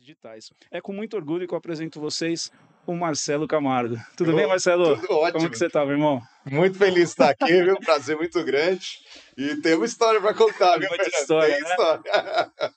digitais. É com muito orgulho que eu apresento vocês o Marcelo Camargo. Tudo bem, Ô, Marcelo? tudo Como que ótimo. você tá, meu irmão? Muito feliz de estar aqui, viu? Prazer muito grande. E tem uma história para contar, viu, Muita Fernando? história, Tem né? história.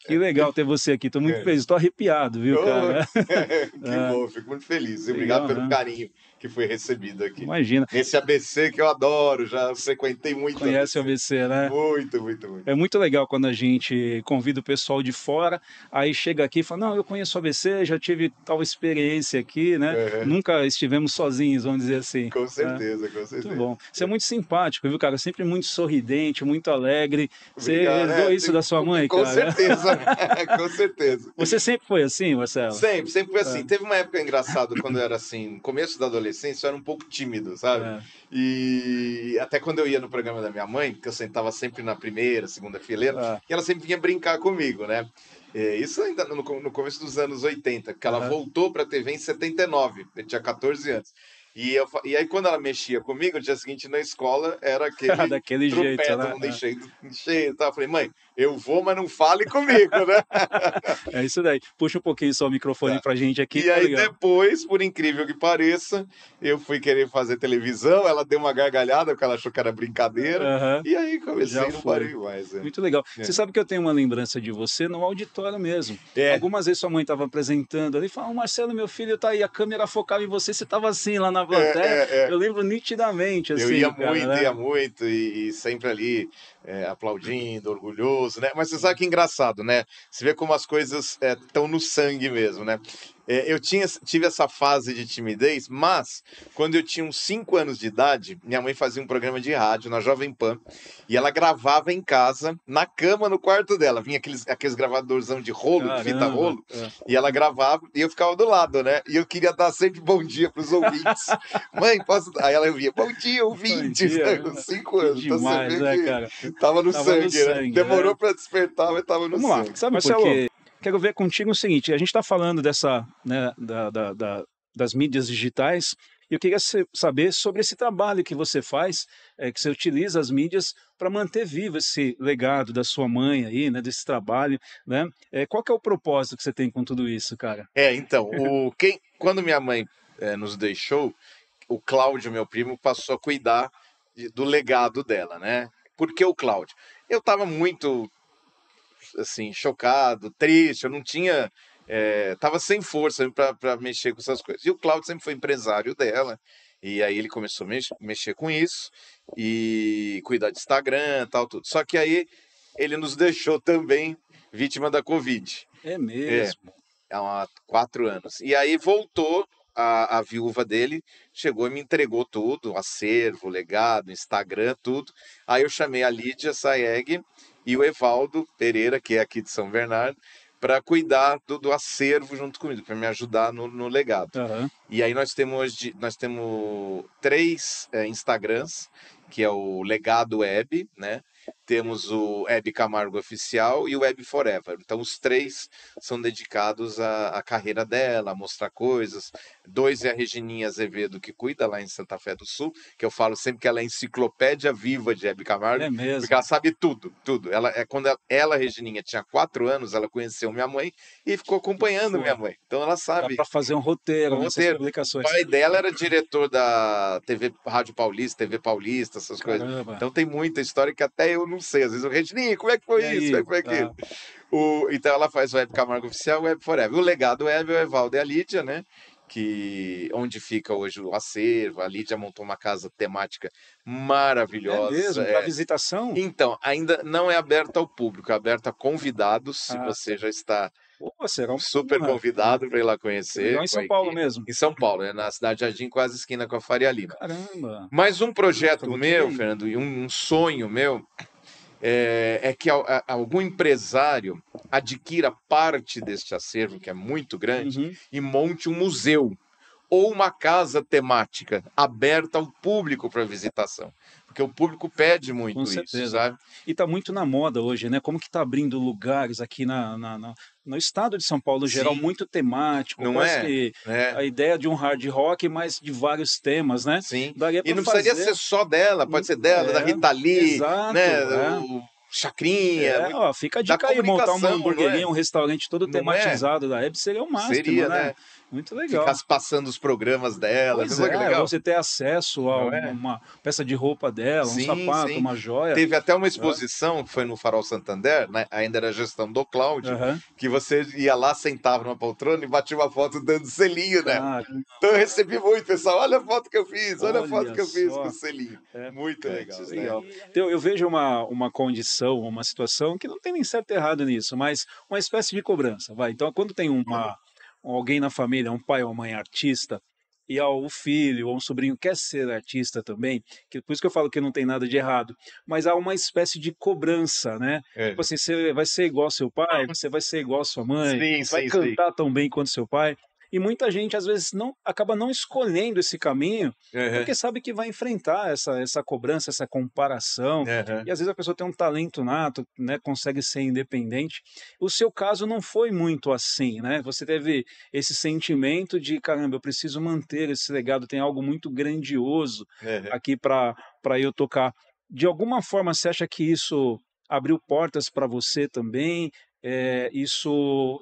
Que legal ter você aqui. Tô muito É. feliz, tô arrepiado, viu, Ô, cara? que Ah, bom, fico muito feliz. E obrigado legal, pelo né? carinho que foi recebido aqui. Imagina. Nesse ABC que eu adoro, já frequentei muito Conhece o ABC. ABC, né? Muito, muito, muito. É muito legal quando a gente convida o pessoal de fora, aí chega aqui e fala, não, eu conheço o ABC, já tive tal experiência aqui, né? Aham. Nunca estivemos sozinhos, vamos dizer assim, Com né? certeza, com Muito certeza. bom. Você é muito simpático, viu, cara? Sempre muito sorridente, muito alegre. Você Obrigado. herdou isso da sua mãe, Com cara? certeza, com certeza. Você sempre foi assim, Marcelo? Sempre, sempre foi É, assim. Teve uma época engraçada quando eu era assim, no começo da adolescência, eu era um pouco tímido, sabe? é. E até quando eu ia no programa da minha mãe, que eu sentava sempre na primeira, segunda fileira, Ah, e ela sempre vinha brincar comigo, né? Isso ainda no começo dos anos 80, porque ela aham. voltou pra TV em 79, eu tinha 14 anos. E aí, quando ela mexia comigo, no dia seguinte na escola, era aquele Daquele jeito, trupé, todo né? mundo enchendo, enchendo. Tá? Eu falei, mãe, eu vou, mas não fale comigo, né? É isso daí. Puxa um pouquinho só o microfone Tá. pra gente aqui, E tá aí legal. depois, por incrível que pareça, eu fui querer fazer televisão, ela deu uma gargalhada porque ela achou que era brincadeira, Aham. e aí Já comecei e não foi. parei mais. Muito legal. É. Você sabe que eu tenho uma lembrança de você no auditório mesmo. É, Algumas vezes sua mãe estava apresentando ali, falava, Marcelo, meu filho tá aí, a câmera focava em você, você estava assim lá na plateia. é. Eu lembro nitidamente, Eu assim, cara, ia né? muito, e sempre ali aplaudindo, orgulhoso, né? Mas você sabe que engraçado, né? Você vê como as coisas estão no sangue mesmo, né? Tive essa fase de timidez, mas quando eu tinha uns 5 anos de idade, minha mãe fazia um programa de rádio na Jovem Pan e ela gravava em casa, na cama, no quarto dela. Vinha aqueles gravadorzão de rolo, de fita Caramba. rolo, e ela gravava e eu ficava do lado, né? E eu queria dar sempre bom dia para os ouvintes. Mãe, posso. Aí ela via, bom dia, Bom ouvintes, dia. né? Com 5 Que anos. Então você demais, vê né, que cara? tava no Tava no sangue, né? sangue, né? Demorou para despertar, mas tava no Vamos lá. sangue. Sabe por Marcelo, quê? Quero ver contigo o seguinte, a gente está falando dessa, né, das mídias digitais, e eu queria saber sobre esse trabalho que você faz, que você utiliza as mídias para manter vivo esse legado da sua mãe aí, né, desse trabalho, né? Qual que é o propósito que você tem com tudo isso, cara? então, quando minha mãe nos deixou, o Cláudio, meu primo, passou a cuidar do legado dela, né? Por que o Cláudio? Eu tava muito, assim, chocado, triste, eu não tinha. Tava sem força para mexer com essas coisas. E o Cláudio sempre foi empresário dela, e aí ele começou a mexer com isso, e cuidar de Instagram, tal, tudo. Só que aí ele nos deixou também vítima da Covid. É É, mesmo. há 4 anos. E aí voltou a viúva dele, chegou e me entregou tudo, acervo, legado, Instagram, tudo. Aí eu chamei a Lídia Saeg e o Evaldo Pereira, que é aqui de São Bernardo, para cuidar do acervo junto comigo, para me ajudar no legado. Aham. E aí nós temos 3 Instagrams, que é o Legado Web, né? Temos o Web Camargo Oficial e o Web Forever. Então, os 3 são dedicados à carreira dela, a mostrar coisas. 2 é a Regininha Azevedo, que cuida lá em Santa Fé do Sul, que eu falo sempre que ela é a enciclopédia viva de Web Camargo, É porque mesmo. ela sabe tudo, tudo. Quando ela, Regininha, tinha 4 anos, ela conheceu minha mãe e ficou acompanhando minha Foi. mãe. Então, ela Dá sabe para fazer um roteiro o nessas roteiro. O publicações. pai dela era diretor da TV Rádio Paulista, TV Paulista, essas coisas. Caramba. Então tem muita história que até eu não sei. Às vezes o Regininha, como é que E foi isso? Como é aí? que foi aquilo? Então ela faz o Web Camargo Oficial, o Web Forever. O legado Web é o Evaldo e a Lídia, né? Onde fica hoje o acervo. A Lídia montou uma casa temática É maravilhosa. mesmo, para visitação? Então, ainda não é aberta ao público, é aberta a convidados. Se Ah, tá. você já está Pô, será uma super honra. Ah, convidado para ir lá que legal, conhecer em com a São Paulo equipe. mesmo? Em São Paulo, né, na Cidade Jardim, quase esquina com a Faria Lima. Caramba, Mas um puta, projeto vou querer meu, ir. Fernando, e um sonho meu, é que algum empresário adquira parte deste acervo, que é muito grande, Uhum, e monte um museu ou uma casa temática aberta ao público para visitação. Porque o público pede com muito isso, certeza. sabe? E tá muito na moda hoje, né, como que tá abrindo lugares aqui no estado de São Paulo, geral, Sim, muito temático, não quase é? que É. a ideia de um hard rock, mas de vários temas, né. Sim. Daria E para não precisaria fazer ser só dela, pode ser dela, da Rita Lee, né? exato, é. chacrinha, muito Ó, fica a da dica aí, montar uma comunicação, não é? hamburgueria, um restaurante todo Não é? tematizado da Hebe seria o máximo, Seria, né? né? Muito legal. Ficasse passando os programas dela, Pois pensou que é, legal? você ter acesso a Não uma, é? uma peça de roupa dela, um Sim, sapato, sim. uma joia. Teve até uma Né? exposição que foi no Farol Santander, né? Ainda era a gestão do Cláudio, Aham. que você ia lá, sentava numa poltrona e batia uma foto dando selinho nela. Cara, Então eu recebi muito, pessoal. Olha a foto que eu fiz, olha a foto olha que eu fiz com o só. selinho. É, Muito legal, né? legal. Então, eu vejo uma condição, uma situação que não tem nem certo e errado nisso, mas uma espécie de cobrança, vai. Então, quando tem alguém na família, um pai ou uma mãe artista, e o filho ou um sobrinho quer ser artista também, que por isso que eu falo que não tem nada de errado, mas há uma espécie de cobrança, né? É. Tipo assim, você vai ser igual ao seu pai, você vai ser igual à sua mãe, Sim, você vai sim, sim. cantar tão bem quanto seu pai. E muita gente, às vezes, não acaba não escolhendo esse caminho, Aham, porque sabe que vai enfrentar essa cobrança, essa comparação, aham. e às vezes a pessoa tem um talento nato, né, consegue ser independente. O seu caso não foi muito assim, né? Você teve esse sentimento de, caramba, eu preciso manter esse legado, tem algo muito grandioso Aham. aqui para eu tocar. De alguma forma, você acha que isso abriu portas para você também? Isso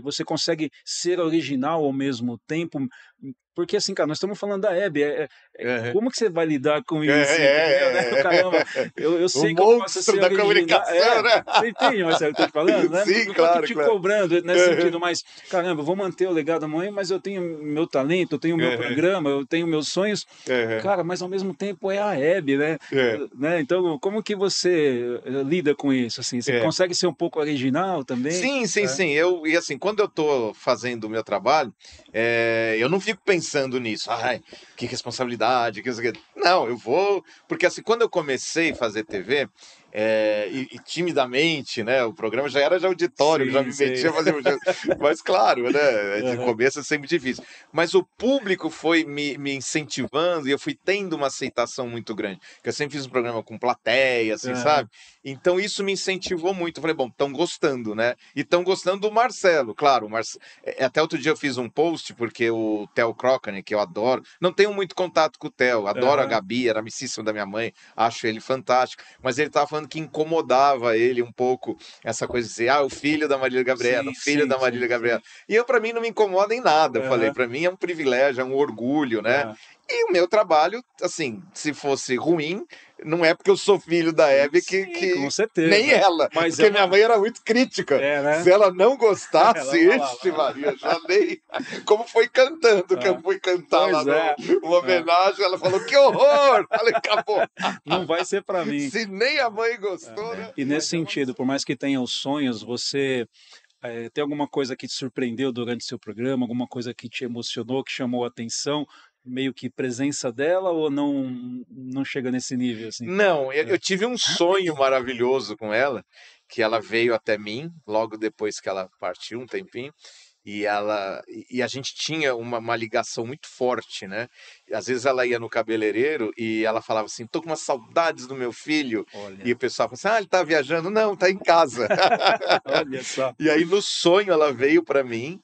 você consegue ser original ao mesmo tempo? Porque assim, cara, nós estamos falando da Hebe, Aham. como que você vai lidar com É, isso, entendeu, né? é, Caramba, é. eu O sei que eu posso monstro ser da original, comunicação, né? você entende, Marcelo, que eu tô te falando, né? Sim, Não tô aqui claro, te claro. cobrando nesse Aham, sentido, mas, caramba, eu vou manter o legado da mãe, mas eu tenho meu talento, eu tenho meu aham, programa, eu tenho meus sonhos, aham. cara, mas ao mesmo tempo é a Hebe, né? É, Né? Então, como que você lida com isso, assim? Você é. consegue ser um pouco original também? Sim, sim, É. sim. E assim, quando eu tô fazendo o meu trabalho, eu não fico pensando nisso. Ai, que responsabilidade, que isso aqui. Não, eu vou. Porque assim, quando eu comecei a fazer TV, e timidamente, né? O programa já era de auditório, eu já Sim, me sei. metia a fazer. Mas claro, né? De Aham. começo é sempre difícil. Mas o público foi me incentivando e eu fui tendo uma aceitação muito grande. Porque eu sempre fiz um programa com plateia, assim, Aham. sabe? Então isso me incentivou muito. Eu falei, bom, estão gostando, né? E estão gostando do Marcelo, claro. Até outro dia eu fiz um post, porque o Theo Crockett, que eu adoro, não tenho muito contato com o Theo, adoro a Aham. Gabi, era amicíssimo da minha mãe, acho ele fantástico, mas ele estava falando que incomodava ele um pouco essa coisa de dizer, o filho da Marília Gabriela, o Sim, filho sim, da sim. Marília Gabriela. E eu, para mim, não me incomoda em nada. Eu falei, Aham. para mim é um privilégio, é um orgulho, né? Aham. E o meu trabalho, assim, se fosse ruim, não é porque eu sou filho da Sim, Hebe sim, com nem certeza. ela, Mas é porque minha uma mãe era muito crítica. né? Se ela não gostasse, Ela ixi, falava. Maria, já nem. Como foi cantando, que eu Ah, fui cantar lá pois no é. uma Ah, homenagem, ela falou: que horror! Falei, acabou. não vai ser para mim. Se nem a mãe É. gostou, né? E nesse sentido, por mais que tenha os sonhos, você tem alguma coisa que te surpreendeu durante seu programa, alguma coisa que te emocionou, que chamou a atenção, meio que presença dela ou não chega nesse nível assim? Não, eu, É. eu tive um sonho maravilhoso com ela, que ela veio até mim, logo depois que ela partiu, um tempinho, e a gente tinha uma ligação muito forte, né? E às vezes ela ia no cabeleireiro e ela falava assim, tô com umas saudades do meu filho, e Olha, o pessoal falava assim, ele tá viajando? Não, tá em casa. olha só. E aí no sonho ela veio para mim,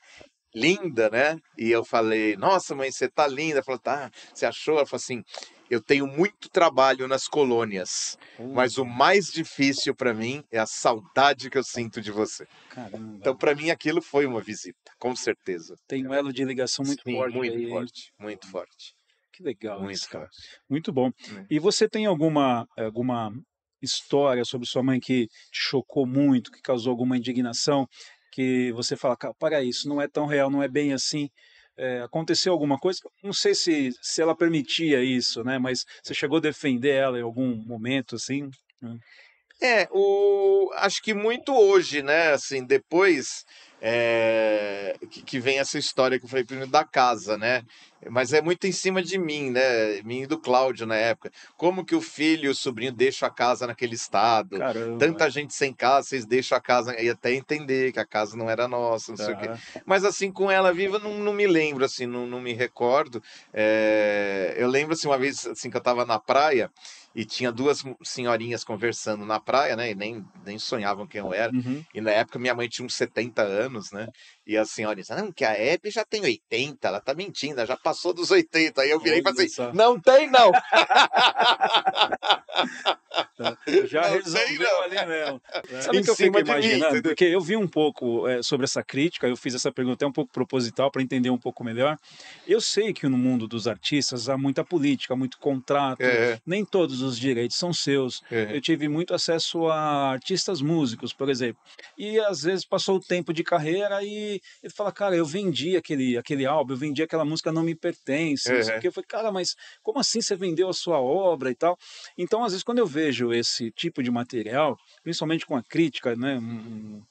linda, né? E eu falei, nossa, mãe, você tá linda. Ela falou, tá, você achou? Ela falou assim, eu tenho muito trabalho nas colônias, mas o Olha, mais difícil para mim é a saudade que eu sinto de você. Então, caramba. para mim, aquilo foi uma visita, com certeza. Tem um elo de ligação muito Sim, forte muito aí, hein? forte, muito forte, Que legal muito isso, cara. forte. Muito bom. Né? E você tem alguma história sobre sua mãe que te chocou muito, que causou alguma indignação, que você fala: "Cara, para isso, não é tão real, não é bem assim"? Aconteceu alguma coisa? Não sei se ela permitia isso, né, mas você chegou a defender ela em algum momento, assim? Hã. Acho que muito hoje, né? Assim, depois que vem essa história que eu falei primeiro da casa, né? Mas é muito em cima de mim, né? Mim e do Cláudio na época. Como que o filho e o sobrinho deixam a casa naquele estado? Caramba. Tanta gente sem casa, vocês deixam a casa e até entender que a casa não era nossa, não sei o quê. Aham. Mas assim, com ela viva, não me lembro, assim, não me recordo. Eu lembro assim, uma vez assim, que eu estava na praia. e tinha duas senhorinhas conversando na praia, né? E nem sonhavam quem eu era. Uhum. E na época minha mãe tinha uns 70 anos, né? E a senhora disse, não, que a Hebe já tem 80, ela tá mentindo, ela já passou dos 80. Aí eu virei e falei Olha assim, só. não tem não! Já Não tem resolveu não! ali mesmo. Sabe Em o que eu fico cima de mim, imaginando? entendeu? Porque eu vi um pouco sobre essa crítica, eu fiz essa pergunta até um pouco proposital para entender um pouco melhor. Eu sei que no mundo dos artistas há muita política, muito contrato, É, nem todos os direitos são seus. é, Eu tive muito acesso a artistas músicos, por exemplo, e às vezes passou o tempo de carreira e ele fala, cara, eu vendi aquele álbum, eu vendi aquela música, não me pertence, não sei o é, quê. Eu falei, cara, mas como assim você vendeu a sua obra e tal? Então, às vezes, quando eu vejo esse tipo de material, principalmente com a crítica, né,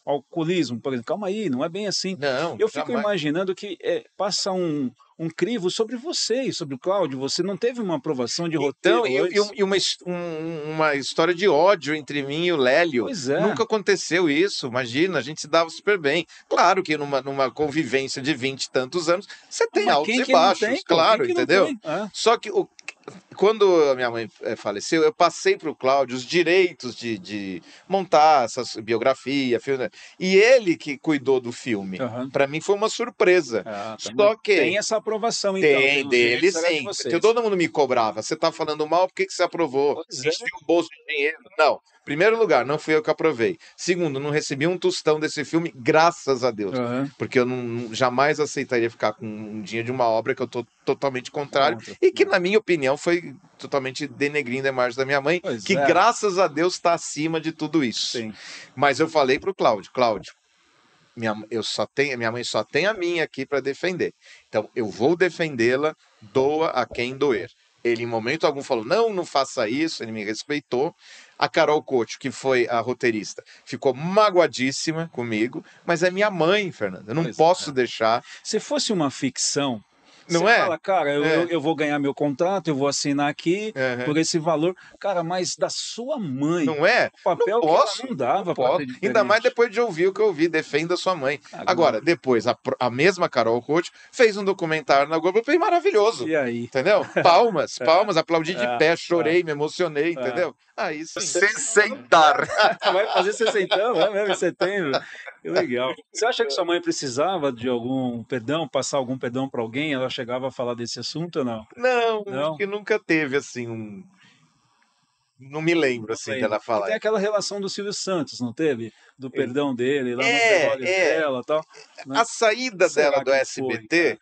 alcoolismo, por exemplo, calma aí, não é bem assim. não, Eu fico jamais. imaginando que passa um crivo sobre você e sobre o Cláudio. Você não teve uma aprovação de Então, roteiro antes? uma história de ódio entre mim e o Lélio. Pois é. Nunca aconteceu isso, imagina, a gente se dava super bem. Claro que numa convivência de 20 e tantos anos, você Ah, tem mas altos quem e que não baixos, tem, pô? Quem claro, que não entendeu? tem? É. Só que quando a minha mãe faleceu, eu passei para o Cláudio os direitos de montar essa biografia, filme, né? E ele que cuidou do filme. Aham. Para mim foi uma surpresa. Ah, tá. Mas Só que tem essa aprovação, então. tem, Tem os dele direitos era de sim. Porque vocês. todo mundo me cobrava. Você tá falando mal, por que que você aprovou? Pois é. Encheu o bolso de dinheiro. Não. Primeiro lugar, não fui eu que aprovei. Segundo, não recebi um tostão desse filme, graças a Deus. Aham. Porque eu jamais aceitaria ficar com um dinheiro de uma obra que eu tô totalmente contrário. Contra. E que, Né? na minha opinião, foi totalmente denegrindo a imagem da minha mãe, Pois que é. graças a Deus está acima de tudo isso. Sim. Mas eu falei pro Cláudio, Cláudio, minha mãe só tem a minha aqui para defender. Então eu vou defendê-la, doa a quem doer. Ele em momento algum falou: "Não, não faça isso", ele me respeitou. A Carol Couto, que foi a roteirista, ficou magoadíssima comigo, mas é minha mãe, Fernando. Eu não Pois posso é. deixar, Se fosse uma ficção, você não é? fala, cara, É. eu vou ganhar meu contrato, eu vou assinar aqui Aham. por esse valor. Cara, mas da sua mãe, Não é? o Não papel que ela posso, não não dava para posso. ser Ainda mais diferente. depois de ouvir o que eu ouvi, defenda sua mãe. Agora, Caramba. depois, a mesma Carol Couto fez um documentário na Globoplay maravilhoso. E aí? Entendeu? Palmas, palmas, aplaudi de É, pé, é, chorei, me emocionei, é. entendeu? Aí sim. Você Se sentar. vai fazer 60 anos, é mesmo, em setembro. Que legal. Você acha que sua mãe precisava de algum perdão, passar algum perdão para alguém? Ela chegava a falar desse assunto ou não? Não, acho Não? que nunca teve assim Não me lembro Não assim lembro. dela E tem falar. aquela relação do Silvio Santos, não teve? Do Ele- perdão dele lá no velório É, é. dela e tal, né? A O que saída dela será do que foi, SBT cara?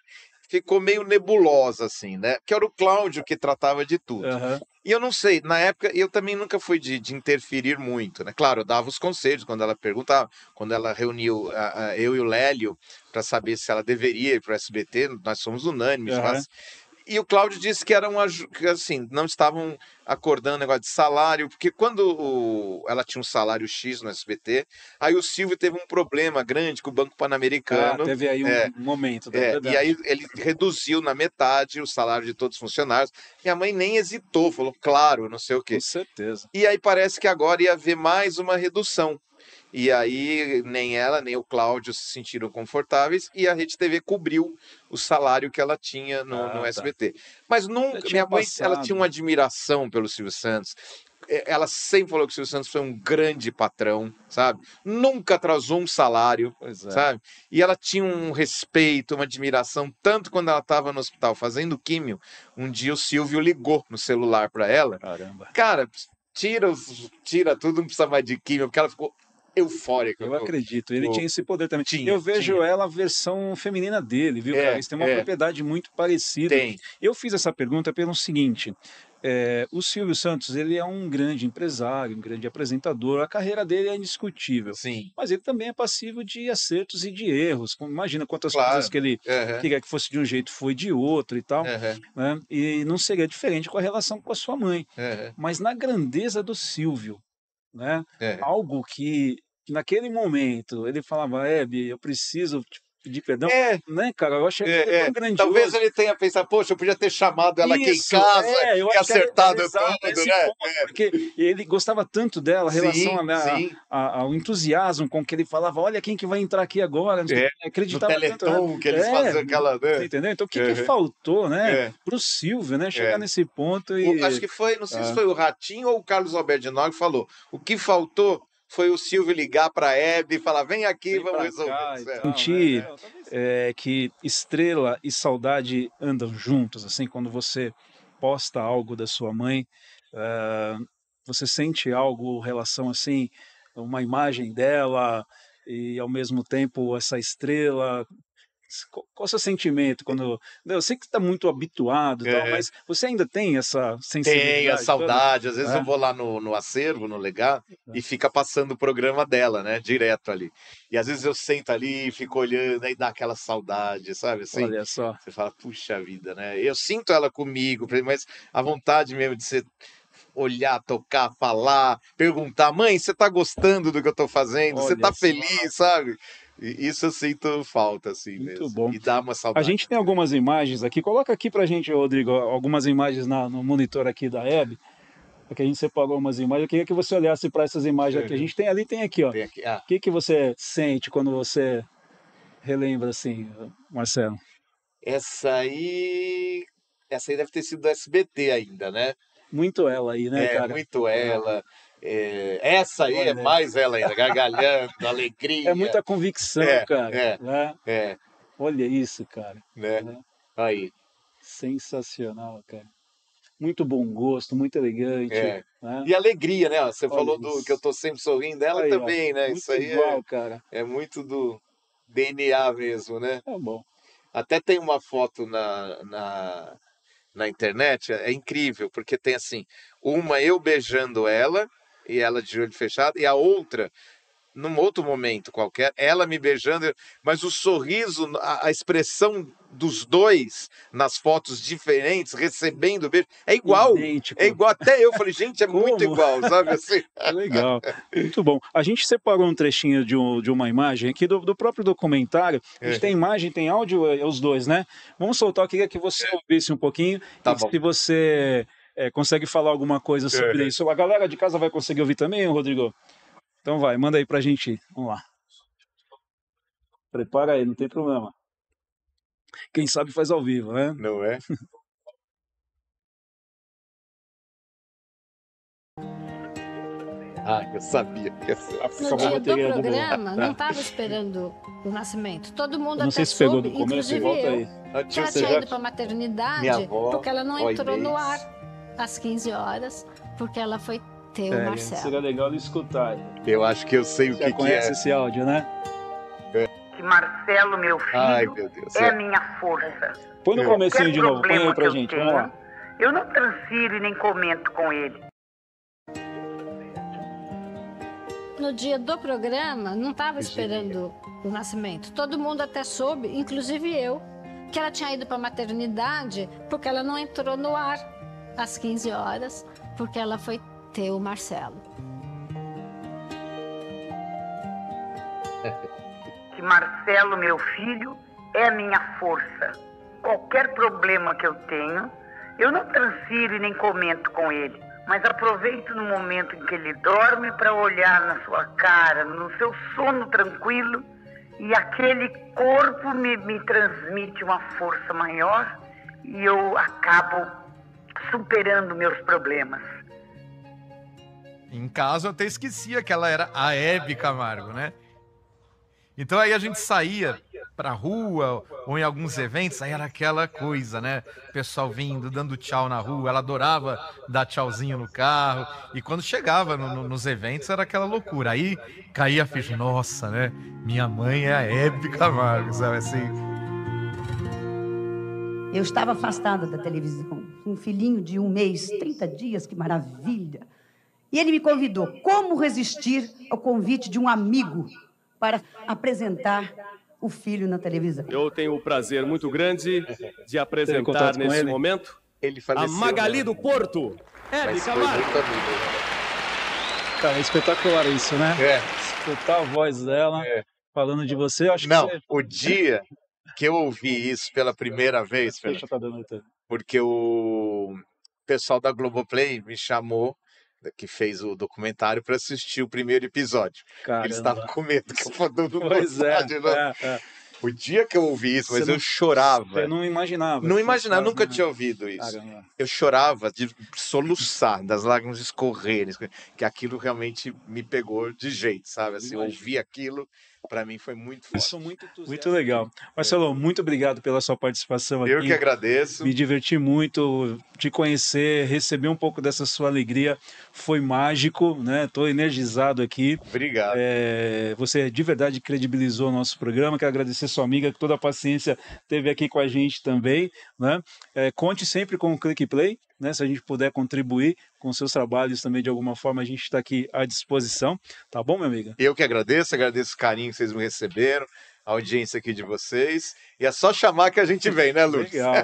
ficou meio nebulosa, assim, né? Que era o Cláudio que tratava de tudo. Aham. E eu não sei, na época eu também nunca fui de interferir muito, né? Claro, eu dava os conselhos quando ela perguntava, quando ela reuniu eu e o Lélio para saber se ela deveria ir para o SBT, nós somos unânimes, Aham. e o Cláudio disse que que assim, não estavam acordando negócio de salário, porque quando ela tinha um salário X no SBT, aí o Silvio teve um problema grande com o Banco Ah, Pan-Americano, teve aí um momento, é e aí verdade. ele reduziu na metade o salário de todos os funcionários. Minha mãe nem hesitou, falou, claro, não sei o Com quê. certeza. E aí parece que agora ia haver mais uma redução. E aí nem ela, nem o Cláudio se sentiram confortáveis e a Rede TV cobriu o salário que ela tinha no Ah, tá. SBT. Mas Já nunca, tinha minha mãe, ela tinha uma passado. admiração pelo Silvio Santos. Ela sempre falou que o Silvio Santos foi um grande patrão, sabe? Nunca atrasou um salário, Pois é. sabe? E ela tinha um respeito, uma admiração, tanto quando ela estava no hospital fazendo químio. Um dia o Silvio ligou no celular para ela. Caramba. Cara, tira tudo, não precisa mais de químio, porque ela ficou eufórica. Eu acredito, ele tinha esse poder também. Tinha, Eu vejo tinha. ela a versão feminina dele, viu, cara? Eles têm uma É, propriedade muito parecida. tem. Eu fiz essa pergunta pelo seguinte: o Silvio Santos, ele é um grande empresário, um grande apresentador, a carreira dele é indiscutível, Sim, mas ele também é passível de acertos e de erros. Imagina quantas coisas claro. que ele Aham, queria que fosse de um jeito, foi de outro e tal, aham, né? E não seria diferente com a relação com a sua mãe. aham, Mas na grandeza do Silvio, né? aham. Algo que naquele momento ele falava: "Hebe, eu preciso pedir perdão, É, né, cara? Eu achei aquilo tão grandioso. talvez ele tenha pensado, poxa, eu podia ter chamado ela aqui em casa eu e acho que era acertado exato, tudo, esse né? ponto, porque ele gostava tanto dela, a relação, Sim. ao entusiasmo com que ele falava, olha quem que vai entrar aqui agora, não sei o quê, No acreditava tanto nela. Teleton que eles faziam aquela, Você né? entendeu? Então o que faltou, né, É. pro Silvio, né, chegar É. nesse ponto Acho que foi, não sei se foi o Ratinho ou o Carlos Alberto de Nóbrega que falou. O que faltou foi o Silvio ligar para a Hebe e falar: vem aqui, vem vamos pra resolver cá isso. e tal, sentir que estrela e saudade andam juntos, assim, quando você posta algo da sua mãe, você sente algo, relação assim, uma imagem dela e ao mesmo tempo essa estrela. Qual o seu sentimento quando... Eu sei que você está muito habituado, e tal, É. mas você ainda tem essa Tem a sensibilidade toda? saudade. Às vezes eu vou lá no acervo, no legado, e fica passando o programa dela, né? Direto ali. E às vezes eu sento ali, fico olhando, aí dá aquela saudade, sabe? Assim, Olha só. você fala, puxa vida, né? Eu sinto ela comigo, mas a vontade mesmo de você olhar, tocar, falar, perguntar, mãe, você tá gostando do que eu tô fazendo? Você tá Olha só. feliz, sabe? E isso eu sinto falta, assim Muito mesmo. bom. E dá uma A saudade. gente tem algumas imagens aqui. Coloca aqui pra gente, Rodrigo, algumas imagens no monitor aqui da Hebe, porque a gente separou umas imagens. Eu queria que você olhasse para essas imagens aqui. A gente tem ali, tem aqui, ó. Tem aqui. O que você sente quando você relembra assim, Marcelo? Essa aí deve ter sido do SBT ainda, né? Muito ela aí, né, cara? Muito ela. Essa aí é mais ela ainda, gargalhando, alegria. É muita convicção, cara. Né? Olha isso, cara. Né? Aí. Sensacional, cara. Muito bom gosto, muito elegante. Né? E alegria, né? Você falou isso. que eu tô sempre sorrindo, ela Aí, também, né? Muito Isso aí igual, cara. é muito do DNA mesmo, né? Tá bom. Até tem uma foto na internet, é incrível, porque tem assim, uma eu beijando ela, e ela de olho fechado, e a outra, num outro momento qualquer, ela me beijando, mas o sorriso, a expressão dos dois nas fotos diferentes, recebendo o beijo, é igual. Idêntico. É igual. Até eu falei, gente, é muito igual, sabe assim? Legal, muito bom. A gente separou um trechinho de uma imagem aqui do próprio documentário. A gente tem imagem, tem áudio, os dois, né? Vamos soltar, eu queria que você ouvisse um pouquinho. Tá e bom. Se você consegue falar alguma coisa sobre isso. A galera de casa vai conseguir ouvir também, Rodrigo? Então vai, manda aí pra gente ir. Vamos lá. Prepara aí, não tem problema. Quem sabe faz ao vivo, né? Não é? Eu sabia que ia ser. No dia do programa, não estava esperando o nascimento. Todo mundo não até sei se pegou soube, do começo, inclusive volta eu, aí. que ela tinha ido para a maternidade porque ela não entrou no ar às 15 horas, porque ela foi ter o Marcelo. Seria legal de escutar. Eu acho que eu sei o que é. Conhece esse áudio, né? Que Marcelo, meu filho, Ai, meu Deus. é a minha força. Põe no comecinho de novo, põe problema aí pra que eu gente, tenho, vamos lá. Eu não transfiro e nem comento com ele. No dia do programa, não estava esperando o nascimento. Todo mundo até soube, inclusive eu, que ela tinha ido para a maternidade porque ela não entrou no ar às 15 horas, porque ela foi ter o Marcelo. Que Marcelo, meu filho, é a minha força. Qualquer problema que eu tenho, eu não transfiro e nem comento com ele. Mas aproveito no momento em que ele dorme para olhar na sua cara, no seu sono tranquilo, e aquele corpo me transmite uma força maior e eu acabo superando meus problemas. Em casa eu até esquecia que ela era a Hebe Camargo, né? Então aí a gente saía pra rua ou em alguns eventos, aí era aquela coisa, né? O pessoal vindo, dando tchau na rua, ela adorava dar tchauzinho no carro. E quando chegava nos eventos era aquela loucura. Aí caía a ficha, nossa, né? Minha mãe é a Hebe Camargo, sabe assim? Eu estava afastada da televisão, com um filhinho de 1 mês, 30 dias, que maravilha. E ele me convidou, como resistir ao convite de um amigo para apresentar o filho na televisão. Eu tenho o prazer muito grande de apresentar nesse momento a Magali do Porto, Hebe Camargo. Cara, é espetacular isso, né? Escutar a voz dela. falando de você, eu acho Não, que você... o dia que eu ouvi isso pela primeira vez, Fernando, Tá dando tempo. porque o pessoal da Globoplay me chamou, que fez o documentário, para assistir o primeiro episódio. Caramba. Eles estavam com medo que eu fosse Pois é. O dia que eu ouvi isso, mas Você eu chorava. Você não imaginava. Não imaginava, nunca tinha ouvido isso. Caramba. Eu chorava de soluçar, das lágrimas escorrerem, que aquilo realmente me pegou de jeito, sabe? Assim, ouvir aquilo, para mim foi muito forte. Muito legal. Marcelo, muito obrigado pela sua participação aqui. Eu que agradeço. Me diverti muito de conhecer, receber um pouco dessa sua alegria. Foi mágico, né? Estou energizado aqui. Obrigado. Você de verdade credibilizou o nosso programa. Quero agradecer sua amiga que toda a paciência teve aqui com a gente também, né? Conte sempre com o Click Play, né? Se a gente puder contribuir com seus trabalhos também de alguma forma, a gente está aqui à disposição. Tá bom, minha amiga? Eu que agradeço o carinho que vocês me receberam, a audiência aqui de vocês. E é só chamar que a gente vem, né, Lourdes? Legal.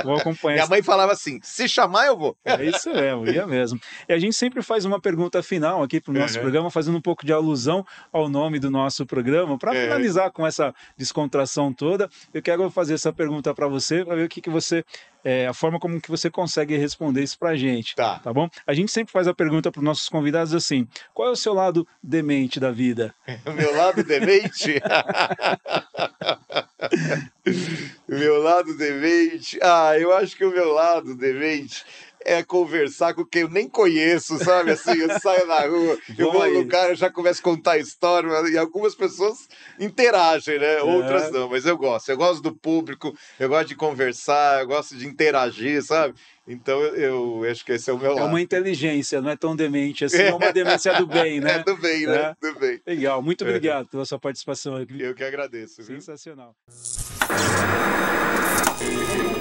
Vou acompanhar. Minha mãe falava assim, se chamar eu vou. É isso mesmo, ia mesmo. E a gente sempre faz uma pergunta final aqui para o nosso programa, fazendo um pouco de alusão ao nome do nosso programa, para finalizar com essa descontração toda. Eu quero fazer essa pergunta para você, para ver o que você... a forma como que você consegue responder isso pra gente, tá bom? A gente sempre faz a pergunta para os nossos convidados assim, qual é o seu lado demente da vida? O meu lado demente? Meu lado demente? Eu acho que o meu lado demente é conversar com quem eu nem conheço, sabe? Assim, eu saio na rua, eu vou no lugar, eu já começo a contar história, e algumas pessoas interagem, né? Outras não, mas eu gosto do público, eu gosto de conversar, eu gosto de interagir, sabe? Então eu acho que esse é o meu lado. É uma inteligência, não é tão demente assim, é uma demência do bem, né? É do bem, né? Do bem. Legal, muito obrigado pela sua participação aqui. Eu que agradeço. Sensacional. Viu?